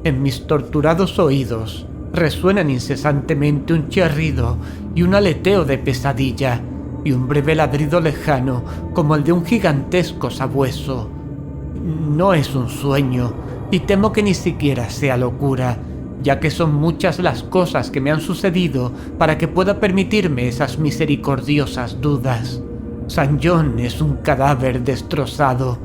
En mis torturados oídos resuenan incesantemente un chirrido y un aleteo de pesadilla, y un breve ladrido lejano como el de un gigantesco sabueso. No es un sueño, y temo que ni siquiera sea locura, ya que son muchas las cosas que me han sucedido para que pueda permitirme esas misericordiosas dudas. San John es un cadáver destrozado.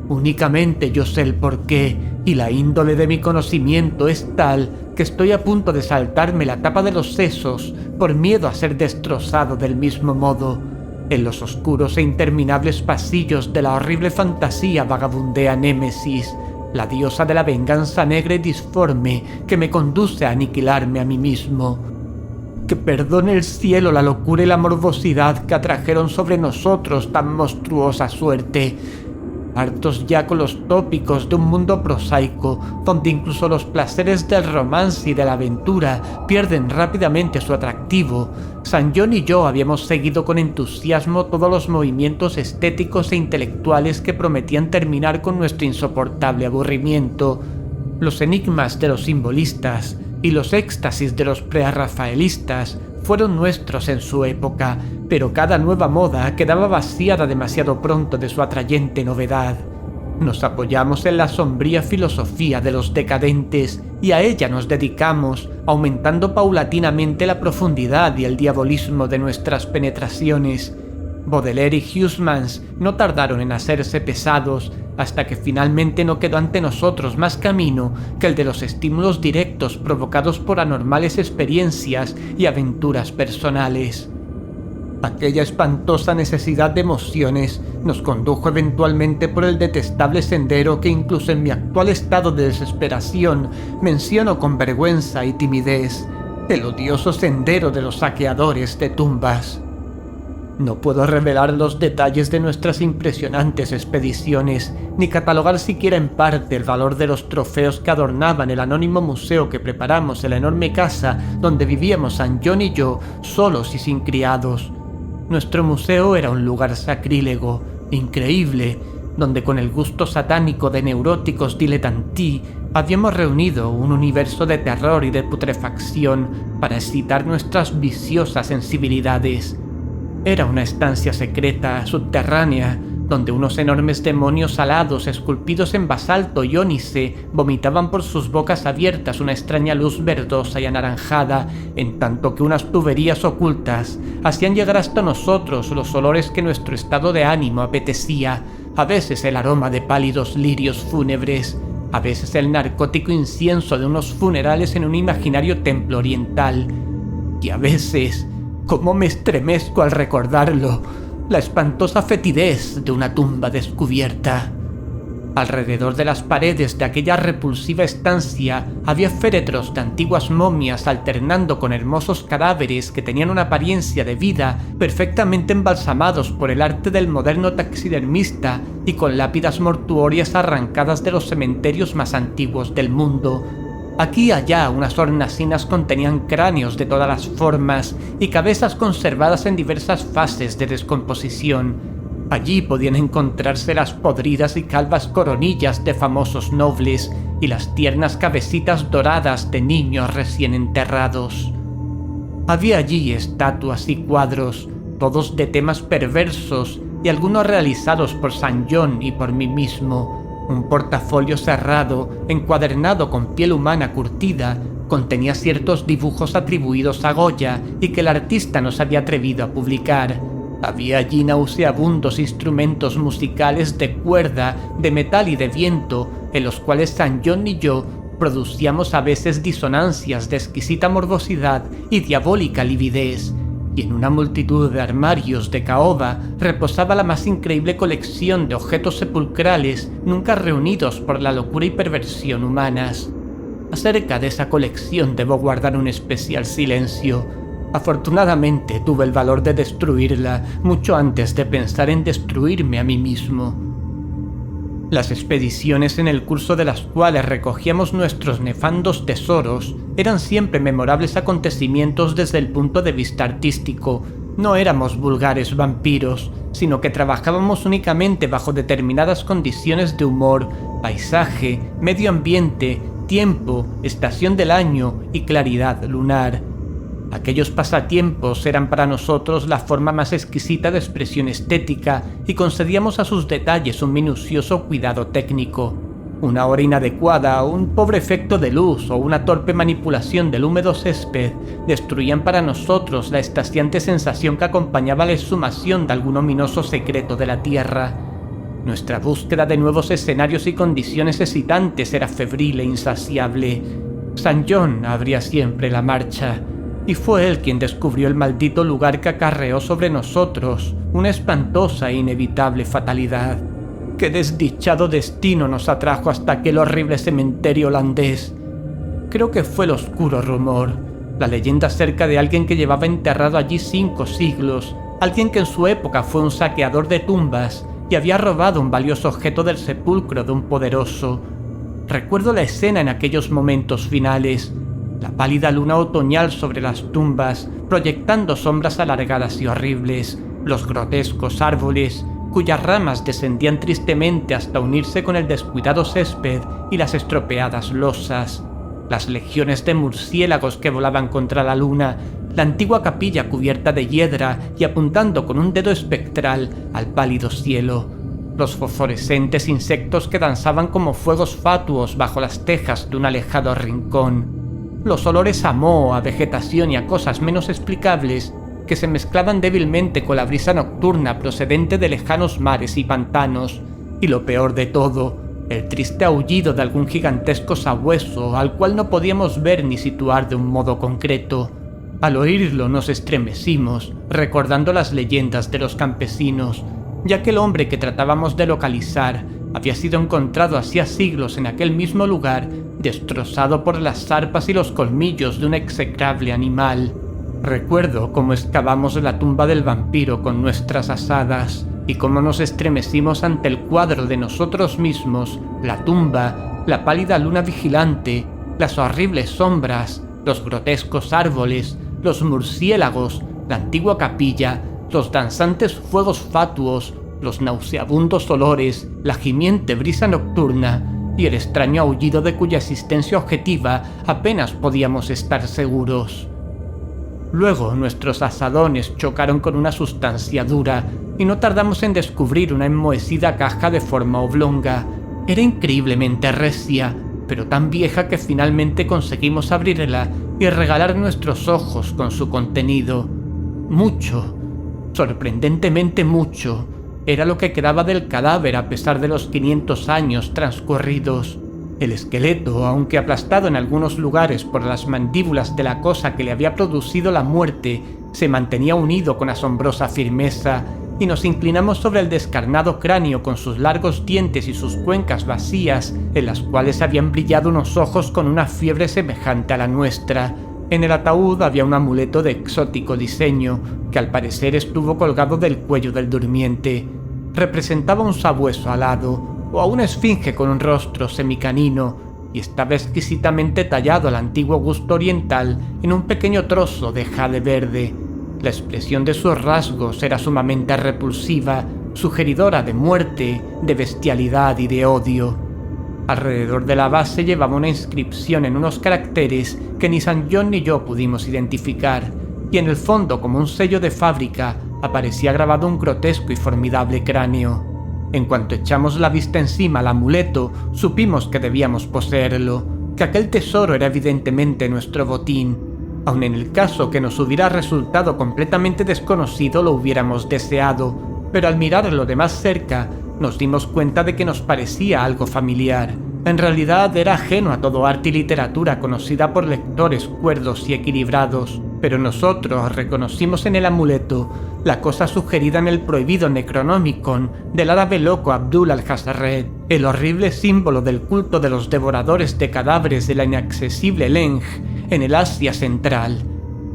Únicamente yo sé el porqué, y la índole de mi conocimiento es tal que estoy a punto de saltarme la tapa de los sesos por miedo a ser destrozado del mismo modo. En los oscuros e interminables pasillos de la horrible fantasía vagabundea Némesis, la diosa de la venganza negra y disforme que me conduce a aniquilarme a mí mismo. Que perdone el cielo la locura y la morbosidad que atrajeron sobre nosotros tan monstruosa suerte. Hartos ya con los tópicos de un mundo prosaico, donde incluso los placeres del romance y de la aventura pierden rápidamente su atractivo, San John y yo habíamos seguido con entusiasmo todos los movimientos estéticos e intelectuales que prometían terminar con nuestro insoportable aburrimiento. Los enigmas de los simbolistas y los éxtasis de los prerrafaelistas fueron nuestros en su época, pero cada nueva moda quedaba vaciada demasiado pronto de su atrayente novedad. Nos apoyamos en la sombría filosofía de los decadentes y a ella nos dedicamos, aumentando paulatinamente la profundidad y el diabolismo de nuestras penetraciones. Baudelaire y Huysmans no tardaron en hacerse pesados hasta que finalmente no quedó ante nosotros más camino que el de los estímulos directos provocados por anormales experiencias y aventuras personales. Aquella espantosa necesidad de emociones nos condujo eventualmente por el detestable sendero que incluso en mi actual estado de desesperación menciono con vergüenza y timidez, el odioso sendero de los saqueadores de tumbas. No puedo revelar los detalles de nuestras impresionantes expediciones, ni catalogar siquiera en parte el valor de los trofeos que adornaban el anónimo museo que preparamos en la enorme casa donde vivíamos San John y yo, solos y sin criados. Nuestro museo era un lugar sacrílego, increíble, donde con el gusto satánico de neuróticos dilettantí habíamos reunido un universo de terror y de putrefacción para excitar nuestras viciosas sensibilidades. Era una estancia secreta, subterránea, donde unos enormes demonios alados esculpidos en basalto y ónice vomitaban por sus bocas abiertas una extraña luz verdosa y anaranjada, en tanto que unas tuberías ocultas hacían llegar hasta nosotros los olores que nuestro estado de ánimo apetecía, a veces el aroma de pálidos lirios fúnebres, a veces el narcótico incienso de unos funerales en un imaginario templo oriental, y a veces, cómo me estremezco al recordarlo, la espantosa fetidez de una tumba descubierta. Alrededor de las paredes de aquella repulsiva estancia había féretros de antiguas momias alternando con hermosos cadáveres que tenían una apariencia de vida, perfectamente embalsamados por el arte del moderno taxidermista y con lápidas mortuorias arrancadas de los cementerios más antiguos del mundo. Aquí y allá unas hornacinas contenían cráneos de todas las formas y cabezas conservadas en diversas fases de descomposición. Allí podían encontrarse las podridas y calvas coronillas de famosos nobles y las tiernas cabecitas doradas de niños recién enterrados. Había allí estatuas y cuadros, todos de temas perversos y algunos realizados por San John y por mí mismo. Un portafolio cerrado, encuadernado con piel humana curtida, contenía ciertos dibujos atribuidos a Goya y que el artista no se había atrevido a publicar. Había allí nauseabundos instrumentos musicales de cuerda, de metal y de viento, en los cuales San John y yo producíamos a veces disonancias de exquisita morbosidad y diabólica lividez. Y en una multitud de armarios de caoba reposaba la más increíble colección de objetos sepulcrales nunca reunidos por la locura y perversión humanas. Acerca de esa colección debo guardar un especial silencio. Afortunadamente tuve el valor de destruirla mucho antes de pensar en destruirme a mí mismo. Las expediciones en el curso de las cuales recogíamos nuestros nefandos tesoros eran siempre memorables acontecimientos desde el punto de vista artístico. No éramos vulgares vampiros, sino que trabajábamos únicamente bajo determinadas condiciones de humor, paisaje, medio ambiente, tiempo, estación del año y claridad lunar. Aquellos pasatiempos eran para nosotros la forma más exquisita de expresión estética y concedíamos a sus detalles un minucioso cuidado técnico. Una hora inadecuada, un pobre efecto de luz o una torpe manipulación del húmedo césped destruían para nosotros la extasiante sensación que acompañaba la exhumación de algún ominoso secreto de la Tierra. Nuestra búsqueda de nuevos escenarios y condiciones excitantes era febril e insaciable. San John abría siempre la marcha, y fue él quien descubrió el maldito lugar que acarreó sobre nosotros una espantosa e inevitable fatalidad. ¡Qué desdichado destino nos atrajo hasta aquel horrible cementerio holandés! Creo que fue el oscuro rumor, la leyenda acerca de alguien que llevaba enterrado allí 5 siglos, alguien que en su época fue un saqueador de tumbas y había robado un valioso objeto del sepulcro de un poderoso. Recuerdo la escena en aquellos momentos finales, la pálida luna otoñal sobre las tumbas, proyectando sombras alargadas y horribles, los grotescos árboles, cuyas ramas descendían tristemente hasta unirse con el descuidado césped y las estropeadas losas, las legiones de murciélagos que volaban contra la luna, la antigua capilla cubierta de hiedra y apuntando con un dedo espectral al pálido cielo, los fosforescentes insectos que danzaban como fuegos fatuos bajo las tejas de un alejado rincón, los olores a moho, a vegetación y a cosas menos explicables que se mezclaban débilmente con la brisa nocturna procedente de lejanos mares y pantanos, y lo peor de todo, el triste aullido de algún gigantesco sabueso al cual no podíamos ver ni situar de un modo concreto. Al oírlo nos estremecimos, recordando las leyendas de los campesinos, ya que el hombre que tratábamos de localizar había sido encontrado hacía siglos en aquel mismo lugar, destrozado por las zarpas y los colmillos de un execrable animal. Recuerdo cómo excavamos la tumba del vampiro con nuestras azadas y cómo nos estremecimos ante el cuadro de nosotros mismos, la tumba, la pálida luna vigilante, las horribles sombras, los grotescos árboles, los murciélagos, la antigua capilla, los danzantes fuegos fatuos, los nauseabundos olores, la gimiente brisa nocturna y el extraño aullido de cuya existencia objetiva apenas podíamos estar seguros. Luego nuestros azadones chocaron con una sustancia dura y no tardamos en descubrir una enmohecida caja de forma oblonga. Era increíblemente recia, pero tan vieja que finalmente conseguimos abrirla y regalar nuestros ojos con su contenido. Mucho, sorprendentemente mucho, era lo que quedaba del cadáver a pesar de los 500 años transcurridos. El esqueleto, aunque aplastado en algunos lugares por las mandíbulas de la cosa que le había producido la muerte, se mantenía unido con asombrosa firmeza, y nos inclinamos sobre el descarnado cráneo con sus largos dientes y sus cuencas vacías, en las cuales habían brillado unos ojos con una fiebre semejante a la nuestra. En el ataúd había un amuleto de exótico diseño, que al parecer estuvo colgado del cuello del durmiente. Representaba un sabueso alado, o a una esfinge con un rostro semicanino, y estaba exquisitamente tallado al antiguo gusto oriental en un pequeño trozo de jade verde. La expresión de sus rasgos era sumamente repulsiva, sugeridora de muerte, de bestialidad y de odio. Alrededor de la base llevaba una inscripción en unos caracteres que ni San John ni yo pudimos identificar, y en el fondo, como un sello de fábrica, aparecía grabado un grotesco y formidable cráneo. En cuanto echamos la vista encima al amuleto, supimos que debíamos poseerlo, que aquel tesoro era evidentemente nuestro botín. Aun en el caso que nos hubiera resultado completamente desconocido, lo hubiéramos deseado, pero al mirarlo de más cerca, nos dimos cuenta de que nos parecía algo familiar. En realidad era ajeno a todo arte y literatura conocida por lectores cuerdos y equilibrados, pero nosotros reconocimos en el amuleto la cosa sugerida en el prohibido Necronomicon del árabe loco Abdul al-Jazarred, el horrible símbolo del culto de los devoradores de cadáveres de la inaccesible Leng en el Asia Central.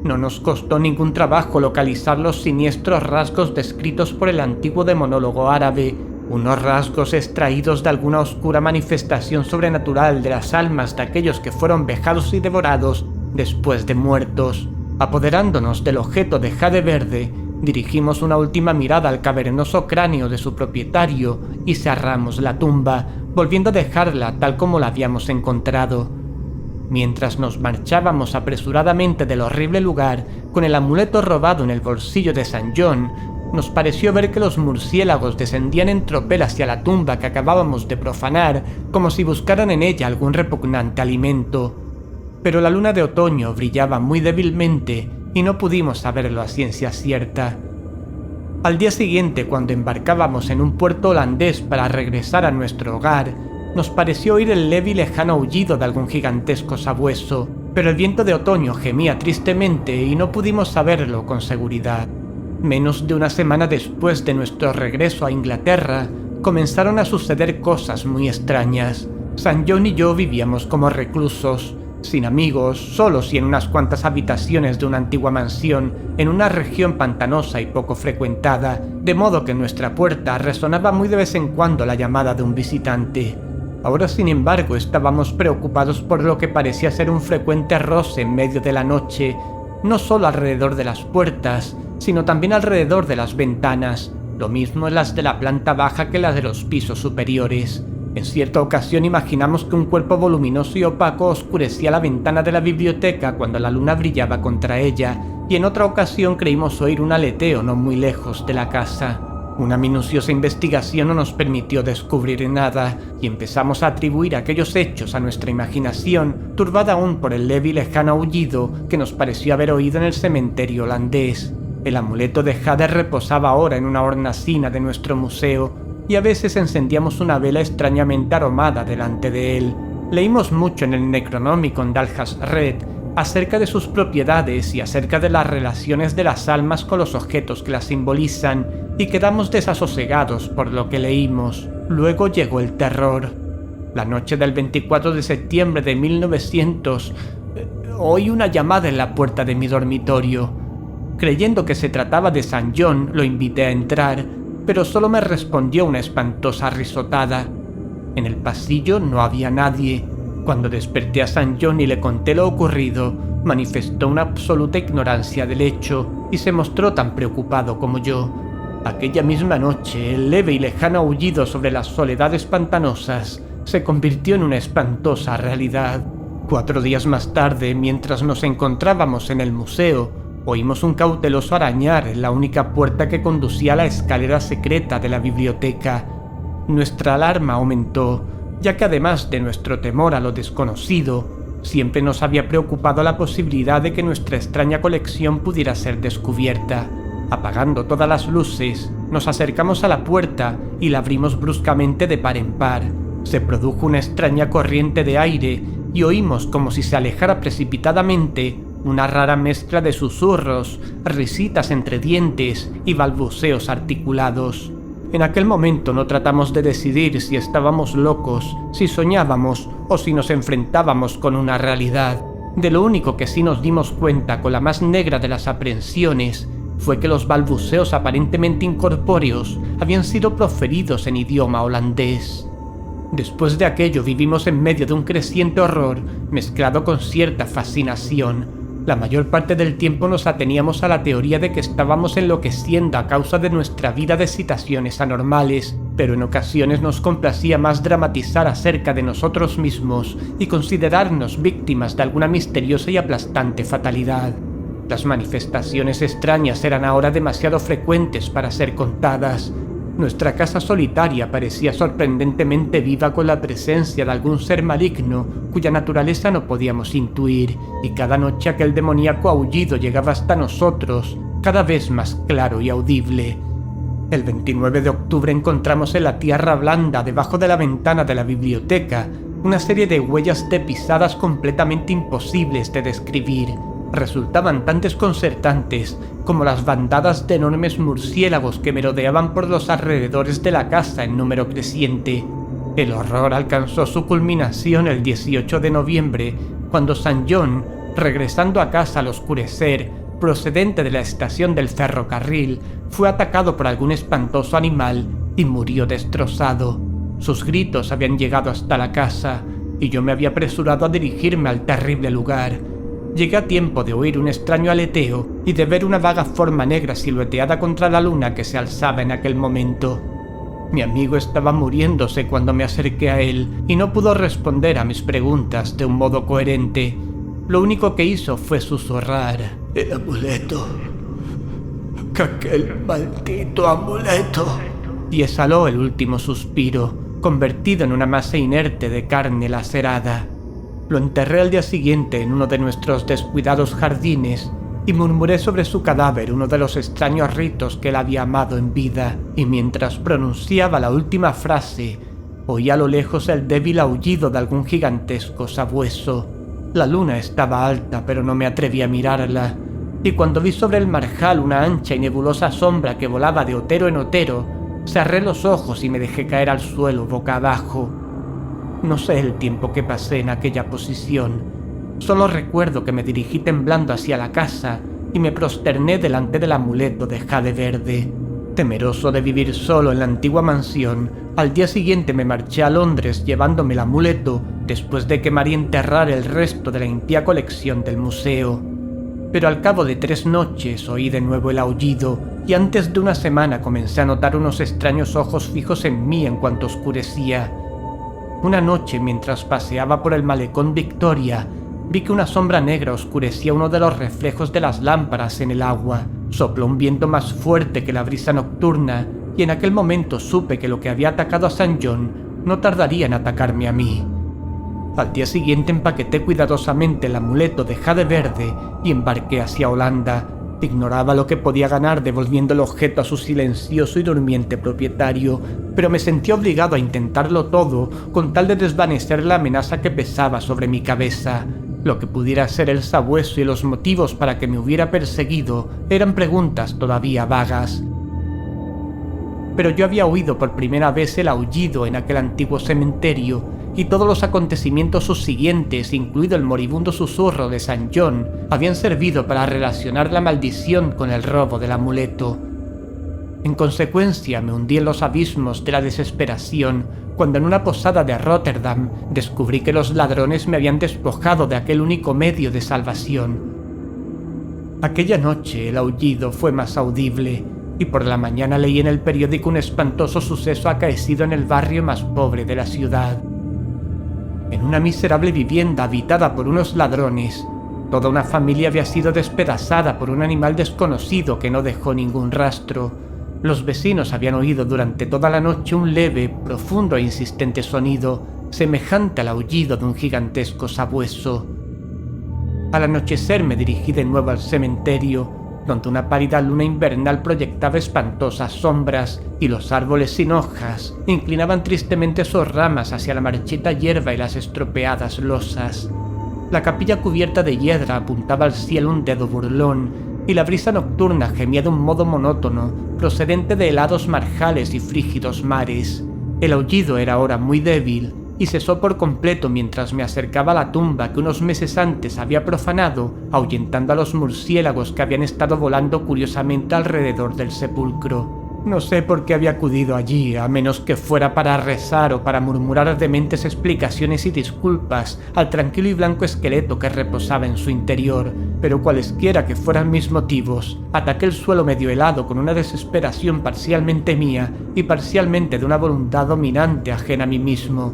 No nos costó ningún trabajo localizar los siniestros rasgos descritos por el antiguo demonólogo árabe, unos rasgos extraídos de alguna oscura manifestación sobrenatural de las almas de aquellos que fueron vejados y devorados después de muertos. Apoderándonos del objeto de jade verde, dirigimos una última mirada al cavernoso cráneo de su propietario y cerramos la tumba, volviendo a dejarla tal como la habíamos encontrado. Mientras nos marchábamos apresuradamente del horrible lugar, con el amuleto robado en el bolsillo de San John, nos pareció ver que los murciélagos descendían en tropel hacia la tumba que acabábamos de profanar, como si buscaran en ella algún repugnante alimento. Pero la luna de otoño brillaba muy débilmente y no pudimos saberlo a ciencia cierta. Al día siguiente, cuando embarcábamos en un puerto holandés para regresar a nuestro hogar, nos pareció oír el leve y lejano aullido de algún gigantesco sabueso, pero el viento de otoño gemía tristemente y no pudimos saberlo con seguridad. Menos de una semana después de nuestro regreso a Inglaterra, comenzaron a suceder cosas muy extrañas. San John y yo vivíamos como reclusos, sin amigos, solos y en unas cuantas habitaciones de una antigua mansión en una región pantanosa y poco frecuentada, de modo que en nuestra puerta resonaba muy de vez en cuando la llamada de un visitante. Ahora, sin embargo, estábamos preocupados por lo que parecía ser un frecuente roce en medio de la noche, no solo alrededor de las puertas, sino también alrededor de las ventanas, lo mismo en las de la planta baja que las de los pisos superiores. En cierta ocasión imaginamos que un cuerpo voluminoso y opaco oscurecía la ventana de la biblioteca cuando la luna brillaba contra ella, y en otra ocasión creímos oír un aleteo no muy lejos de la casa. Una minuciosa investigación no nos permitió descubrir nada, y empezamos a atribuir aquellos hechos a nuestra imaginación, turbada aún por el leve y lejano aullido que nos pareció haber oído en el cementerio holandés. El amuleto de jade reposaba ahora en una hornacina de nuestro museo, y a veces encendíamos una vela extrañamente aromada delante de él. Leímos mucho en el Necronomicon de Alhazred acerca de sus propiedades y acerca de las relaciones de las almas con los objetos que las simbolizan, y quedamos desasosegados por lo que leímos. Luego llegó el terror. La noche del 24 de septiembre de 1900, oí una llamada en la puerta de mi dormitorio. Creyendo que se trataba de San John, lo invité a entrar, pero solo me respondió una espantosa risotada. En el pasillo no había nadie. Cuando desperté a San John y le conté lo ocurrido, manifestó una absoluta ignorancia del hecho y se mostró tan preocupado como yo. Aquella misma noche, el leve y lejano aullido sobre las soledades pantanosas se convirtió en una espantosa realidad. 4 días más tarde, mientras nos encontrábamos en el museo, oímos un cauteloso arañar en la única puerta que conducía a la escalera secreta de la biblioteca. Nuestra alarma aumentó, ya que además de nuestro temor a lo desconocido, siempre nos había preocupado la posibilidad de que nuestra extraña colección pudiera ser descubierta. Apagando todas las luces, nos acercamos a la puerta y la abrimos bruscamente de par en par. Se produjo una extraña corriente de aire y oímos como si se alejara precipitadamente una rara mezcla de susurros, risitas entre dientes y balbuceos articulados. En aquel momento no tratamos de decidir si estábamos locos, si soñábamos o si nos enfrentábamos con una realidad. De lo único que sí nos dimos cuenta con la más negra de las aprehensiones fue que los balbuceos aparentemente incorpóreos habían sido proferidos en idioma holandés. Después de aquello vivimos en medio de un creciente horror mezclado con cierta fascinación. La mayor parte del tiempo nos ateníamos a la teoría de que estábamos enloqueciendo a causa de nuestra vida de excitaciones anormales, pero en ocasiones nos complacía más dramatizar acerca de nosotros mismos y considerarnos víctimas de alguna misteriosa y aplastante fatalidad. Las manifestaciones extrañas eran ahora demasiado frecuentes para ser contadas. Nuestra casa solitaria parecía sorprendentemente viva con la presencia de algún ser maligno cuya naturaleza no podíamos intuir, y cada noche aquel demoníaco aullido llegaba hasta nosotros, cada vez más claro y audible. El 29 de octubre encontramos en la tierra blanda debajo de la ventana de la biblioteca una serie de huellas de pisadas completamente imposibles de describir. Resultaban tan desconcertantes como las bandadas de enormes murciélagos que merodeaban por los alrededores de la casa en número creciente. El horror alcanzó su culminación el 18 de noviembre, cuando San John, regresando a casa al oscurecer, procedente de la estación del ferrocarril, fue atacado por algún espantoso animal y murió destrozado. Sus gritos habían llegado hasta la casa, y yo me había apresurado a dirigirme al terrible lugar. Llegué a tiempo de oír un extraño aleteo y de ver una vaga forma negra silueteada contra la luna que se alzaba en aquel momento. Mi amigo estaba muriéndose cuando me acerqué a él y no pudo responder a mis preguntas de un modo coherente. Lo único que hizo fue susurrar: el amuleto. Aquel maldito amuleto. Y exhaló el último suspiro, convertido en una masa inerte de carne lacerada. Lo enterré al día siguiente en uno de nuestros descuidados jardines y murmuré sobre su cadáver uno de los extraños ritos que él había amado en vida, y mientras pronunciaba la última frase, oí a lo lejos el débil aullido de algún gigantesco sabueso. La luna estaba alta, pero no me atreví a mirarla, y cuando vi sobre el marjal una ancha y nebulosa sombra que volaba de otero en otero, cerré los ojos y me dejé caer al suelo boca abajo. No sé el tiempo que pasé en aquella posición. Solo recuerdo que me dirigí temblando hacia la casa y me prosterné delante del amuleto de jade verde. Temeroso de vivir solo en la antigua mansión, al día siguiente me marché a Londres llevándome el amuleto después de quemar y enterrar el resto de la impía colección del museo. Pero al cabo de 3 noches oí de nuevo el aullido y antes de una semana comencé a notar unos extraños ojos fijos en mí en cuanto oscurecía. Una noche, mientras paseaba por el malecón Victoria, vi que una sombra negra oscurecía uno de los reflejos de las lámparas en el agua. Sopló un viento más fuerte que la brisa nocturna y en aquel momento supe que lo que había atacado a St. John no tardaría en atacarme a mí. Al día siguiente empaqueté cuidadosamente el amuleto de jade verde y embarqué hacia Holanda. Ignoraba lo que podía ganar devolviendo el objeto a su silencioso y durmiente propietario, pero me sentí obligado a intentarlo todo con tal de desvanecer la amenaza que pesaba sobre mi cabeza. Lo que pudiera ser el sabueso y los motivos para que me hubiera perseguido eran preguntas todavía vagas. Pero yo había oído por primera vez el aullido en aquel antiguo cementerio, y todos los acontecimientos subsiguientes, incluido el moribundo susurro de St. John, habían servido para relacionar la maldición con el robo del amuleto. En consecuencia, me hundí en los abismos de la desesperación cuando en una posada de Rotterdam descubrí que los ladrones me habían despojado de aquel único medio de salvación. Aquella noche el aullido fue más audible, y por la mañana leí en el periódico un espantoso suceso acaecido en el barrio más pobre de la ciudad. En una miserable vivienda habitada por unos ladrones, toda una familia había sido despedazada por un animal desconocido que no dejó ningún rastro. Los vecinos habían oído durante toda la noche un leve, profundo e insistente sonido, semejante al aullido de un gigantesco sabueso. Al anochecer me dirigí de nuevo al cementerio, donde una pálida luna invernal proyectaba espantosas sombras y los árboles sin hojas inclinaban tristemente sus ramas hacia la marchita hierba y las estropeadas losas. La capilla cubierta de hiedra apuntaba al cielo un dedo burlón y la brisa nocturna gemía de un modo monótono procedente de helados marjales y frígidos mares. El aullido era ahora muy débil y cesó por completo mientras me acercaba a la tumba que unos meses antes había profanado, ahuyentando a los murciélagos que habían estado volando curiosamente alrededor del sepulcro. No sé por qué había acudido allí, a menos que fuera para rezar o para murmurar dementes explicaciones y disculpas al tranquilo y blanco esqueleto que reposaba en su interior, pero cualesquiera que fueran mis motivos, ataqué el suelo medio helado con una desesperación parcialmente mía y parcialmente de una voluntad dominante ajena a mí mismo.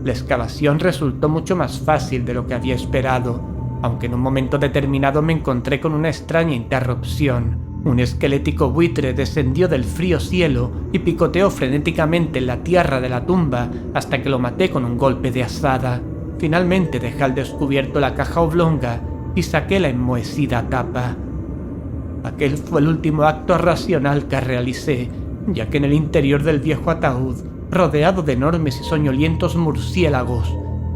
La excavación resultó mucho más fácil de lo que había esperado, aunque en un momento determinado me encontré con una extraña interrupción. Un esquelético buitre descendió del frío cielo y picoteó frenéticamente en la tierra de la tumba hasta que lo maté con un golpe de azada. Finalmente dejé al descubierto la caja oblonga y saqué la enmohecida tapa. Aquel fue el último acto racional que realicé, ya que en el interior del viejo ataúd, rodeado de enormes y soñolientos murciélagos,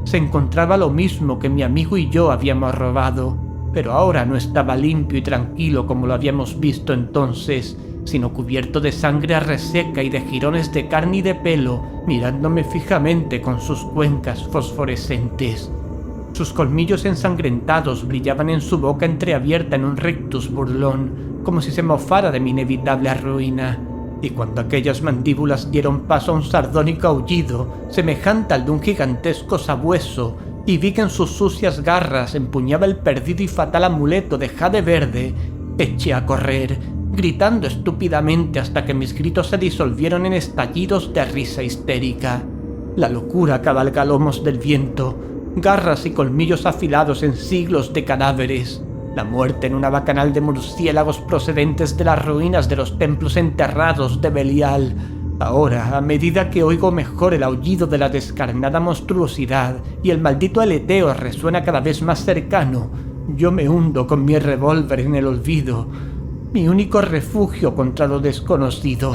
se encontraba lo mismo que mi amigo y yo habíamos robado, pero ahora no estaba limpio y tranquilo como lo habíamos visto entonces, sino cubierto de sangre reseca y de jirones de carne y de pelo, mirándome fijamente con sus cuencas fosforescentes. Sus colmillos ensangrentados brillaban en su boca entreabierta en un rictus burlón, como si se mofara de mi inevitable ruina. Y cuando aquellas mandíbulas dieron paso a un sardónico aullido, semejante al de un gigantesco sabueso, y vi que en sus sucias garras empuñaba el perdido y fatal amuleto de jade verde, eché a correr, gritando estúpidamente hasta que mis gritos se disolvieron en estallidos de risa histérica. La locura cabalga a lomos del viento, garras y colmillos afilados en siglos de cadáveres. La muerte en una bacanal de murciélagos procedentes de las ruinas de los templos enterrados de Belial. Ahora, a medida que oigo mejor el aullido de la descarnada monstruosidad y el maldito aleteo resuena cada vez más cercano, yo me hundo con mi revólver en el olvido, mi único refugio contra lo desconocido.